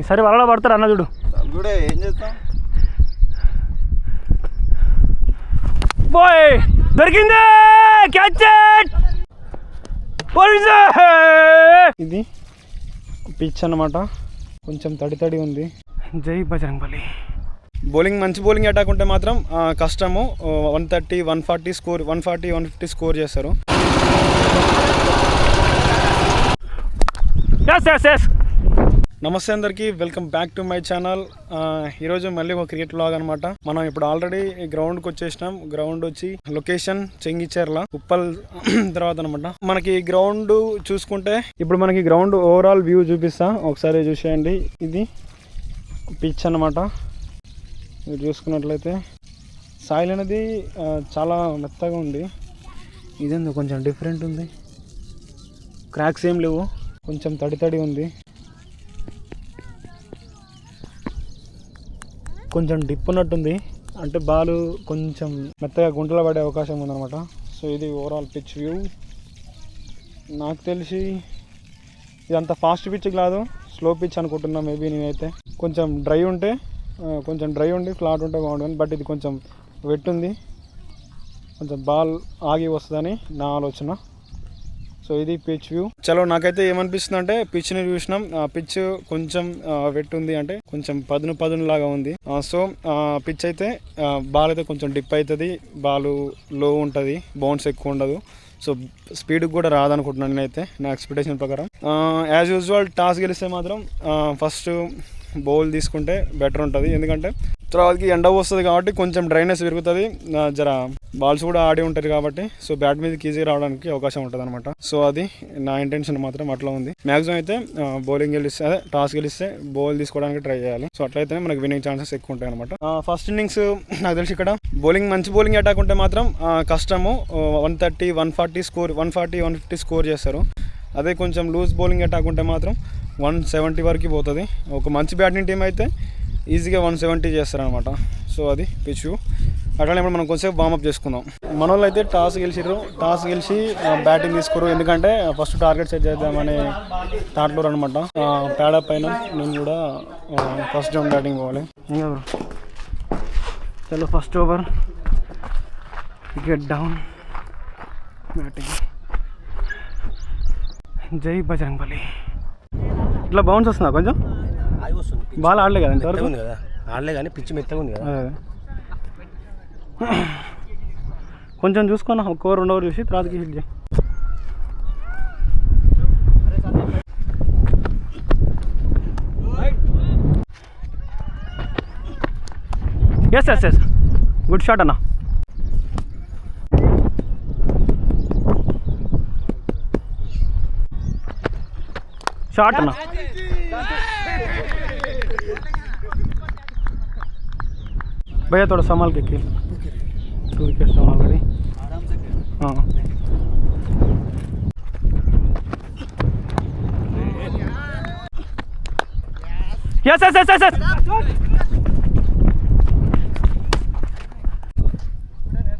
ఈసారి వలలో పడతారు అన్న చూడు. కూడా ఏం చేస్తాం. బాయ్ దొరికిందే క్యాచ్ ఇట్. ఇది పిచ్ అన్నమాట, కొంచెం తడి ఉంది. జై బజరంగ్ బలి. బౌలింగ్ మంచి బౌలింగ్ అటాక్ ఉంటే మాత్రం కష్టము. 130, 140 స్కోర్, 140, 150 స్కోర్ చేస్తారు. నమస్తే అందరికీ, welcome back to my channel. ఈరోజు మళ్ళీ ఒక క్రికెట్ వ్లాగ్ అనమాట. మనం ఇప్పుడు ఆల్రెడీ గ్రౌండ్కి వచ్చేసినాం. గ్రౌండ్ వచ్చి లొకేషన్ చెంగిచెర్ల ఉప్పల్ తర్వాత అనమాట. మనకి గ్రౌండ్ చూసుకుంటే ఇప్పుడు మనకి గ్రౌండ్ ఓవరాల్ వ్యూ చూపిస్తా, ఒకసారి చూసేయండి. ఇది పిచ్ అనమాట. మీరు చూసుకున్నట్లయితే సాయిల్ అనేది చాలా మెత్తగా ఉంది. ఇదేందో కొంచెం డిఫరెంట్ ఉంది, క్రాక్స్ ఏం లేవు, కొంచెం తడి ఉంది. కొంచెం డిప్ ఉన్నట్టుంది, అంటే బాల్ కొంచెం మెత్తగా గుంటలో పడే అవకాశం ఉందన్నమాట. సో ఇది ఓవరాల్ పిచ్ వ్యూ. నాకు తెలిసి ఇదంతా ఫాస్ట్ పిచ్ కాదు, స్లో పిచ్ అనుకుంటున్నా మేబీ నేనైతే. కొంచెం డ్రై ఉండి ఫ్లాట్ ఉంటే బాగుంటుంది. బట్ ఇది కొంచెం వెట్ ఉంది, కొంచెం బాల్ ఆగి వస్తుందని నా ఆలోచన. సో ఇది పిచ్ వ్యూ. చలో నాకైతే ఏమనిపిస్తుంది అంటే, పిచ్ని చూసినాం, పిచ్ కొంచెం వెట్ ఉంది, అంటే కొంచెం పదును లాగా ఉంది. సో పిచ్ అయితే బాల్ అయితే కొంచెం డిప్ అవుతుంది, బాల్ లో ఉంటుంది, బౌన్స్ ఎక్కువ ఉండదు. సో స్పీడ్ కూడా రాదనుకుంటున్నాను నేనైతే, నా ఎక్స్పెక్టేషన్ ప్రకారం. యాజ్ యూజువల్ టాస్ గెలిస్తే మాత్రం ఫస్ట్ బౌల్ తీసుకుంటే బెటర్ ఉంటుంది. ఎందుకంటే తర్వాతకి ఎండ వస్తుంది కాబట్టి కొంచెం డ్రైనెస్ పెరుగుతుంది, జర బాల్స్ కూడా ఆడి ఉంటుంది కాబట్టి. సో బ్యాట్ మీదకి ఈజీ రావడానికి అవకాశం ఉంటుంది అనమాట. సో అది నా ఇంటెన్షన్ మాత్రం అట్లా ఉంది. మ్యాక్సిమం అయితే బౌలింగ్ గెలిస్తే, అదే టాస్ గెలిస్తే బౌల్ తీసుకోవడానికి ట్రై చేయాలి. సో అట్లయితే మనకి విన్నింగ్ ఛాన్సెస్ ఎక్కువ ఉంటాయి అనమాట. ఫస్ట్ ఇన్నింగ్స్ నాకు తెలిసి ఇక్కడ మంచి బౌలింగ్ అటాక్ ఉంటే మాత్రం కష్టము. 130, 140 స్కోర్, 140, 150 స్కోర్ చేస్తారు. అదే కొంచెం లూజ్ బౌలింగ్ అటాక్ ఉంటే మాత్రం 170 వరకు పోతుంది. ఒక మంచి బ్యాటింగ్ టీం అయితే ఈజీగా 170 చేస్తారనమాట. సో అది పిచ్ వ్యూ. అట్లానే ఇప్పుడు మనం కొంచెంసేపు వార్మప్ చేసుకుందాం. మన వాళ్ళు అయితే టాస్ గెలిచి బ్యాటింగ్ తీసుకోరు, ఎందుకంటే ఫస్ట్ టార్గెట్ సెట్ చేద్దామనే థాట్లో అనమాట. ప్యాడప్ పైన నేను కూడా ఫస్ట్ డౌన్ బ్యాటింగ్ పోవాలి. చలో first over, wicket down, batting. జై బజరంగ్ బలి. ఇట్లా బౌన్స్ వస్తుందా కొంచెం? బాల్ ఆడలే కదా ఇంతవరకు, ఆడలే కానీ పిచ్ మెత్తగా ఉంది కదా. కొంచెం చూసుకున్నా, ఒక ఓవర్ 2 ఓవర్ చూసి తర్వాతకి హిట్ చేయి. ఎస్ గుడ్ షాట్ అన్న. షాట్ అన్న. भैया थोड़ा संभाल के खेल, 2 विकेट्स डाउन ऑलरेडी. हाँ यस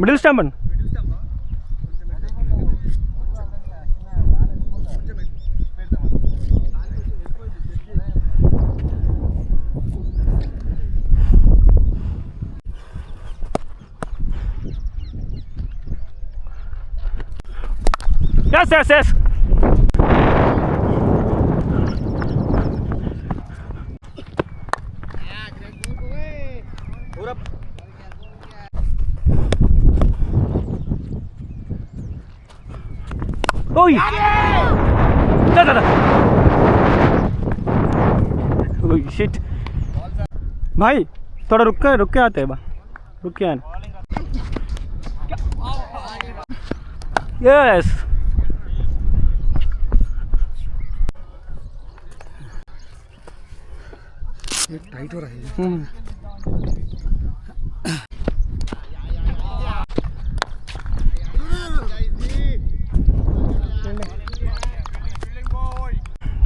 मिडिल स्टंप. Yes. ओए दादा ओए शिट भाई, थोड़ा रुक के आते हैं, रुक के आने. यस टाइट हो रहा है.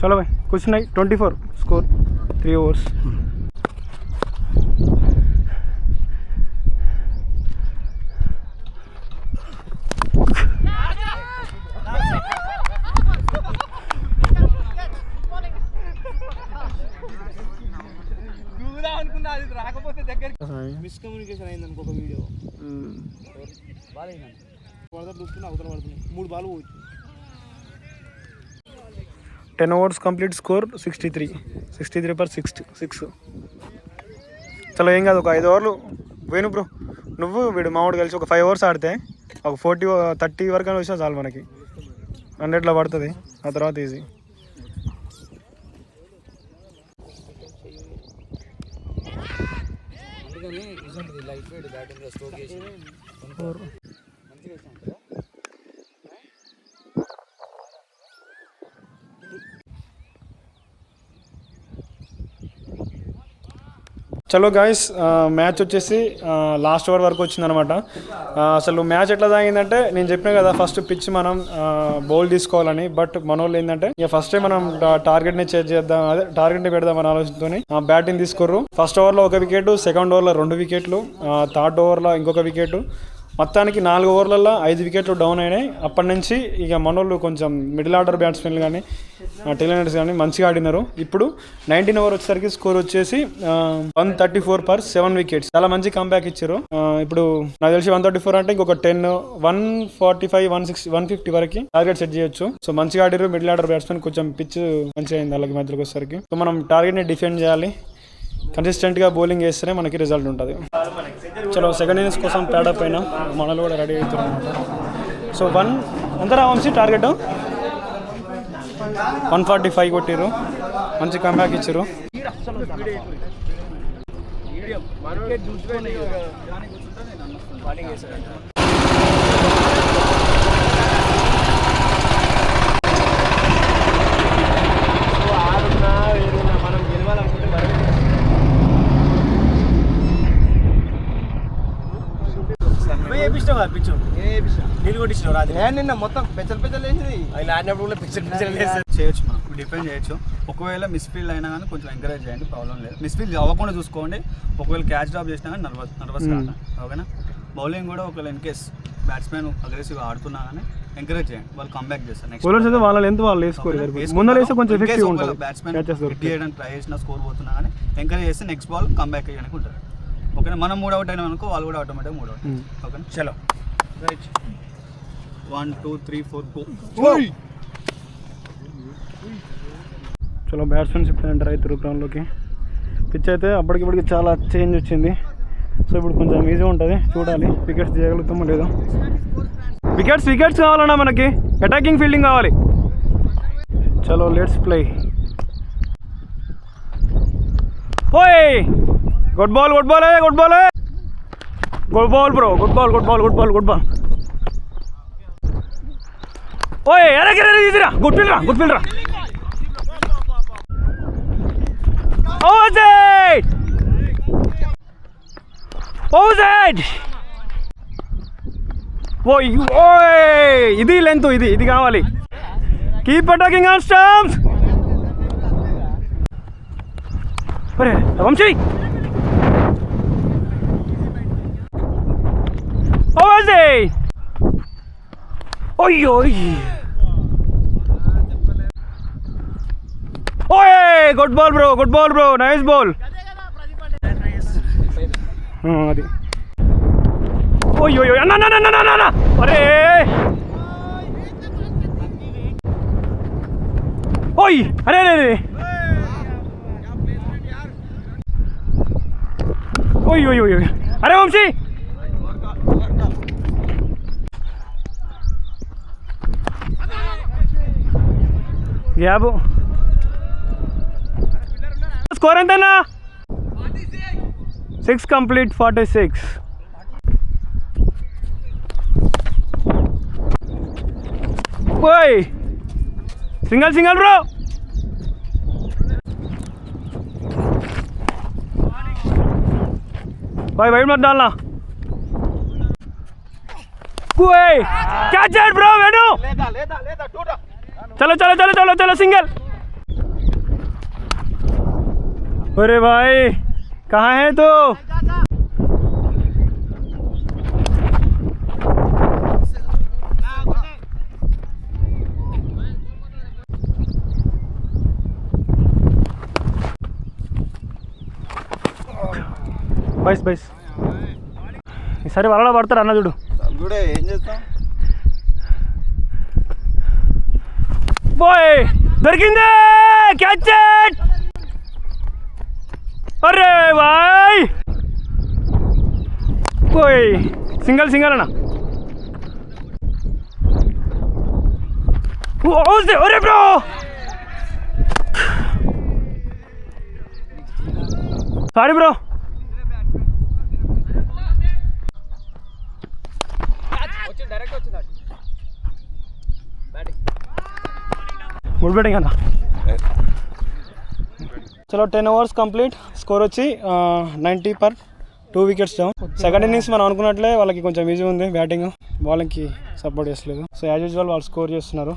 चलो भाई, कुछ नहीं, 24 स्कोर, 3 ओवर्स. అనుకున్నా అది రాకపోతే దగ్గర మిస్కమ్యూనికేషన్ అయింది అనుకో వీడియో బాల్ అయినా వరద దుక్కున్నా అవతల పడుతున్నాయి 3 బాల్ పోవచ్చు 10 overs కంప్లీట్ స్కోర్ 63 చలో ఏం కాదు, ఒక 5 ఓవర్లు వేణు బ్రో, నువ్వు వీడు మామూడు కలిసి ఒక 5 overs ఆడితే ఒక 40-30 వరకు అని వచ్చినా చాలు మనకి, 100లో పడుతుంది, ఆ తర్వాత ఈజీ. చలో గాయస్, మ్యాచ్ వచ్చేసి లాస్ట్ ఓవర్ వరకు వచ్చిందనమాట. అసలు మ్యాచ్ ఎట్లా సాగిందంటే, నేను చెప్పిన కదా ఫస్ట్ పిచ్ మనం బౌల్ తీసుకోవాలని, బట్ మన వాళ్ళు ఏంటంటే ఇక ఫస్టే మనం టార్గెట్ని చేజ్ చేద్దాం, అదే టార్గెట్ని పెడదామని ఆలోచనతోని బ్యాటింగ్ తీసుకోర్రు. ఫస్ట్ ఓవర్లో 1 వికెట్, సెకండ్ ఓవర్లో 2 వికెట్లు, థర్డ్ ఓవర్లో ఇంకొక వికెట్, మొత్తానికి 4 ఓవర్లలో 5 వికెట్లు డౌన్ అయినాయి. అప్పటి నుంచి ఇక మనోళ్ళు కొంచెం మిడిల్ ఆర్డర్ బ్యాట్స్మెన్లు కానీ టెలినర్స్ కానీ మంచిగా ఆడినారు. ఇప్పుడు 19 ఓవర్ వచ్చేసరికి స్కోర్ వచ్చేసి 134 for 7 wickets, చాలా మంచి కంబ్యాక్ ఇచ్చారు. ఇప్పుడు నాకు తెలిసి 134 అంటే ఇంకొక 10, 145, 160, 150 వరకు టార్గెట్ సెట్ చేయొచ్చు. సో మంచిగా ఆడిరు మిడిల్ ఆర్డర్ బ్యాట్స్మెన్, కొంచెం పిచ్ మంచిగా అయింది అలాగే మధ్యలోకి వచ్చేసరికి. సో మనం టార్గెట్ని డిఫెండ్ చేయాలి, కన్సిస్టెంట్గా బౌలింగ్ చేస్తేనే మనకి రిజల్ట్ ఉంటుంది. చలో సెకండ్ ఇన్నింగ్స్ కోసం ప్యాడప్ అయినా మనలో కూడా రెడీ అవుతున్నాం అనమాట. సో ఎంత రావంశీ టార్గెట్ 145 కొట్టిరు, మంచి కంబ్యాక్ ఇచ్చారు. నీళ్ళు కొట్టించిన రాదు నిన్న మొత్తం పెచ్చలు వేసింది, అవి ఆడినప్పుడు కూడా పిక్చర్ చేయొచ్చు, మనం డిఫెండ్ చేయొచ్చు. ఒకవేళ మిస్ఫీల్డ్ అయినా కానీ కొంచెం ఎంకరేజ్ చేయండి, ప్రాబ్లం లేదు. మిస్ఫీల్డ్ అవ్వకుండా చూసుకోండి, ఒకవేళ క్యాచ్ డ్రాప్ చేసినా కానీ నర్వస్ కాదు, ఓకేనా. బౌలింగ్ కూడా ఒకవేళ ఇన్ కేస్ బ్యాట్స్మెన్ అగ్రెసివ్గా ఆడుతున్నా కానీ ఎంకరేజ్ చేయండి, వాళ్ళు కంబ్యాక్ చేస్తారు. బ్యాట్స్మెన్ హిట్ చేయడానికి ట్రై చేసినా స్కోర్ పోతున్నా కానీ ఎంకరేజ్ చేస్తే నెక్స్ట్ బాల్ కంబ్యాక్ చేయడానికి ఉంటుంది, ఓకేనా. మనం 3 అవుట్ అయినా అనుకో, వాళ్ళు కూడా ఆటోమేటిక్గా 3 అవుట్, ఓకేనా. చలో రైట్ 1 2 3 4 గో. చలో బ్యాట్స్మెన్స్ ఇప్పుడు ఎంటర్ అవుతారు గ్రౌండ్లోకి. పిచ్ అయితే అప్పటికిప్పటికి చాలా చేంజ్ వచ్చింది, సో ఇప్పుడు కొంచెం ఈజీ ఉంటుంది, చూడాలి వికెట్స్ తీయగలుగుతామో లేదో. వికెట్స్ కావాలన్నా మనకి, అటాకింగ్ ఫీల్డింగ్ కావాలి. చలో లెట్స్ ప్లే. ఓయ్ good ball bro, good ball. ఓయ్ అరే తీసిరా, గుడ్ ఫీల్డ్ రా. ఓయ్ ఇది లెంత్, ఇది కావాలి. Keep attacking on stumps. అరే వంశీ, ఓయ్ good ball bro, nice ball. అది ఓయ్ అన్న అరే ఓయ్ అరే ఓయ్ అరే వంశీ, గ్యాబ్. స్కోర్ ఎంతనా? 6 కంప్లీట్ 46. ఓయ్ సింగల్ బ్రో. भाई मत डालना. कैच इट ब्रो वेणु. चलो सिंगल. अरे भाई कहाँ है तो? బైస్ బైస్ ఈసారి వలలో పడతారు అన్న చూడు. కూడా ఏం చేస్తాం. బాయ్ దొరికిందే క్యాచ్ ఇట్. అరే బాయ్ బాయ్ సింగల్ సింగల్ అన్న. అరే bro sorry bro. Good batting అన్న. చలో 10 overs కంప్లీట్. స్కోర్ వచ్చి 90 per 2 wickets down. Second innings మనం అనుకున్నట్లే వాళ్ళకి కొంచెం ఈజీ ఉంది బ్యాటింగ్, వాళ్ళకి సపోర్ట్ చేస్తలేదు. సో యాజ్ యూజువల్ వాళ్ళు స్కోర్ చేస్తున్నారు.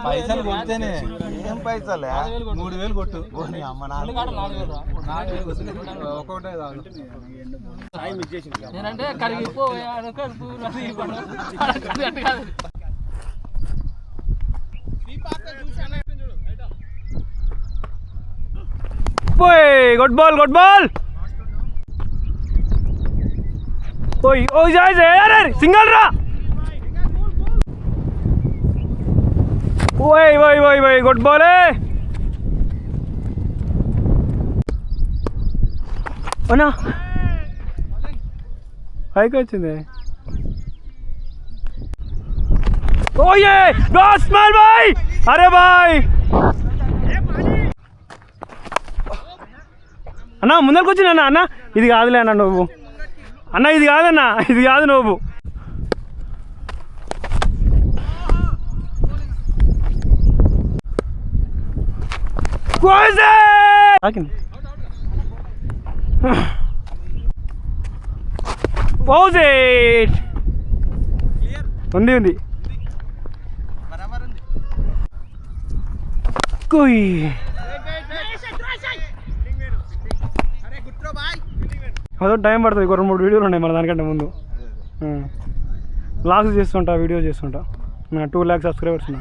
పైసలు కొడితేనే ఏం పైసలే 3000 కొట్టు ఒక్కొక్కటే గుడ్ బాల్ గుడ్ బాల్. ఓయ్ ఓయ్ అరే సింగల్ రా. ఓయ్ ఓయ్ ఓయ్ ఓయ్ గుడ్ బాల్. అన్నా పైకి వచ్చింది. ఓయే స్మాల్ బాయ్. అరే బాయ్ అన్న ముందరికి వచ్చిన అన్న. అన్న ఇది కాదులే అన్న నువ్వు. అన్న ఇది కాదన్న, ఇది కాదు నువ్వు. ఉంది ఉంది అదో టైం పడుతుంది. 2-3 వీడియోలు ఉన్నాయి మన దానికంటే ముందు. వ్లాగ్స్ చేస్తుంటా, వీడియో చేస్తుంటా. 2 lakh సబ్స్క్రైబర్స్ ఉన్నా.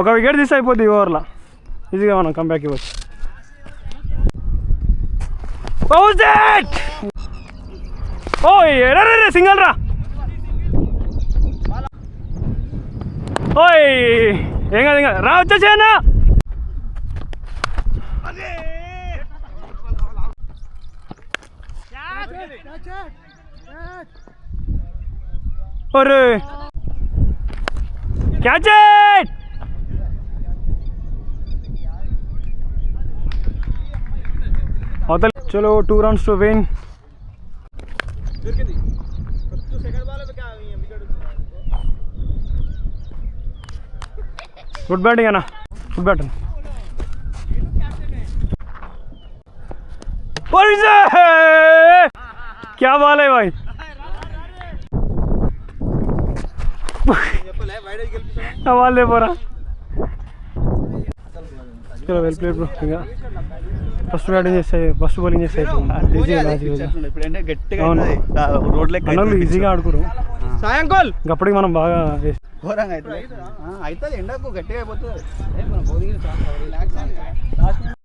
ఒక వికెట్ తీసి అయిపోద్ది ఈ ఓవర్లో. ఈజీగా మనం కంబ్యాక్ ఇవ్వచ్చు. ఓయ్ రే సింగల్ రా. ఓయ్ ఏం కాదు ఇంకా రా వచ్చేసేనా. ఒరే క్యాచ్ ఇట్. చలో 2 runs to win. Good batting అన్న, గుడ్ బ్యాటింగ్. क्या बाल है भाई. బాల్ లేపోరా. చలో వెల్ ప్లేడ్ బ్రో. ఇంకా ఫస్ట్ బ్యాటింగ్ చేస్తాయి, ఫస్ట్ బౌలింగ్ చేస్తాయి. ఈజీగా ఆడుకోరు. అప్పటికి మనం బాగా ఘోరంగా అవుతుంది. ఎండకు గట్టిగా అయిపోతుంది.